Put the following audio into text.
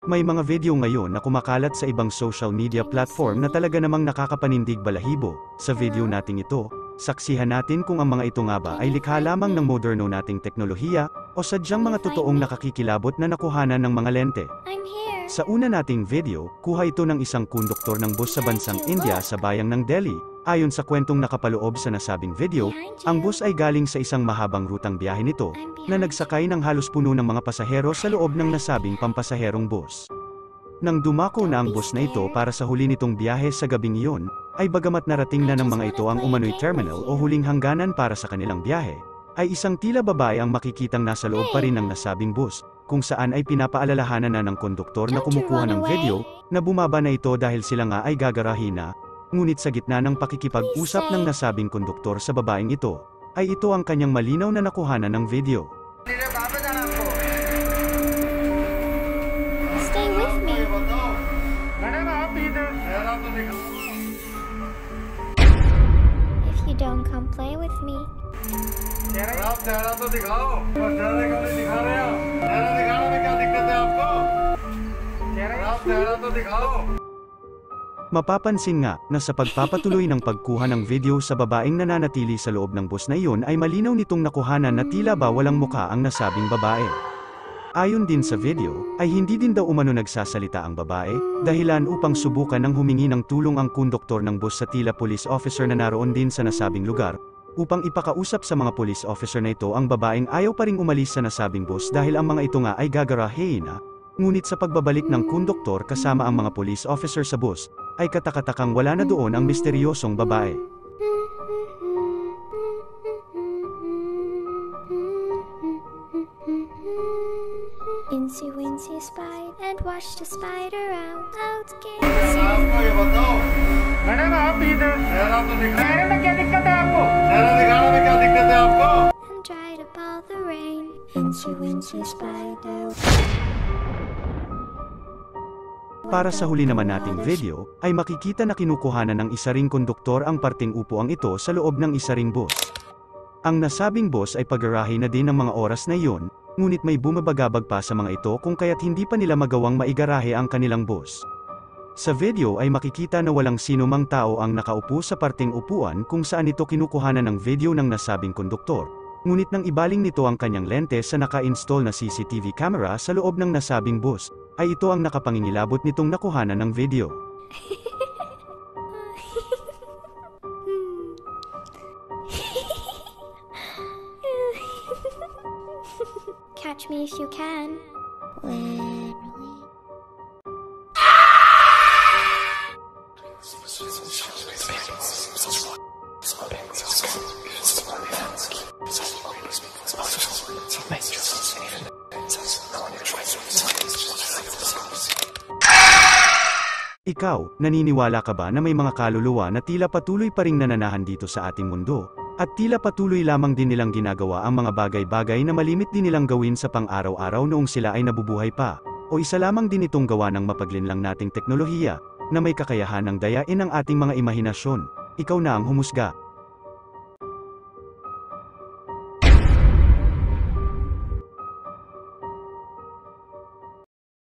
May mga video ngayon na kumakalat sa ibang social media platform na talaga namang nakakapanindig balahibo. Sa video nating ito, saksihan natin kung ang mga ito nga ba ay likha lamang ng moderno nating teknolohiya, o sadyang mga totoong nakakikilabot na nakuhanan ng mga lente. Sa una nating video, kuha ito ng isang konduktor ng bus sa bansang India sa bayang ng Delhi. Ayon sa kwentong nakapaloob sa nasabing video, ang bus ay galing sa isang mahabang rutang biyahe nito, na nagsakay ng halos puno ng mga pasahero sa loob ng nasabing pampasaherong bus. Nang dumako na ang bus na ito para sa huli nitong biyahe sa gabing iyon, ay bagamat narating na ng mga ito ang umano'y terminal o huling hangganan para sa kanilang biyahe, ay isang tila babae ang makikitang nasa loob pa rin ng nasabing bus, kung saan ay pinapaalalahanan na ng konduktor na kumukuha ng video, na bumaba na ito dahil sila nga ay gagarahin na. Ngunit sa gitna ng pakikipag-usap ng nasabing konduktor sa babaeng ito, ay ito ang kanyang malinaw na nakuhanan ng video. Stay with me. If you don't come play with me. Mapapansin nga, na sa pagpapatuloy ng pagkuha ng video sa babaeng nananatili sa loob ng bus na iyon ay malinaw nitong nakuhanan na tila ba walang mukha ang nasabing babae. Ayon din sa video, ay hindi din daw umano nagsasalita ang babae, dahilan upang subukan ng humingi ng tulong ang konduktor ng bus sa tila police officer na naroon din sa nasabing lugar, upang ipakausap sa mga police officer na ito ang babaeng ayaw pa ring umalis sa nasabing bus dahil ang mga ito nga ay gagarahein na. Ngunit sa pagbabalik ng konduktor kasama ang mga police officer sa bus, ay katakatakang wala na doon ang misteryosong babae. Incy Wincy spied and watched a spider out gazing. Madam आप इधर मैडम में क्या दिक्कत है आपको मेरा दिखाना में क्या दिक्कत है आपको And dried up all the rain. Incy Wincy spider. Para sa huli naman nating video, ay makikita na kinukuhanan ng isa ring konduktor ang parting upuang ito sa loob ng isa ring bus. Ang nasabing bus ay pagarahe na din ng mga oras na iyon, ngunit may bumabagabag pa sa mga ito kung kaya't hindi pa nila magawang maigarahe ang kanilang bus. Sa video ay makikita na walang sino mang tao ang nakaupo sa parting upuan kung saan ito kinukuhanan ng video ng nasabing konduktor, ngunit nang ibaling nito ang kanyang lente sa naka-install na CCTV camera sa loob ng nasabing bus, ay ito ang nakapangingilabot nitong nakuhanan ng video. Catch me if you can. Literally. Ikaw, naniniwala ka ba na may mga kaluluwa na tila patuloy pa ring nananahan dito sa ating mundo, at tila patuloy lamang din nilang ginagawa ang mga bagay-bagay na malimit din nilang gawin sa pang-araw-araw noong sila ay nabubuhay pa, o isa lamang din itong gawa ng mapaglinlang nating teknolohiya, na may kakayahan ng dayain ang ating mga imahinasyon? Ikaw na ang humusga.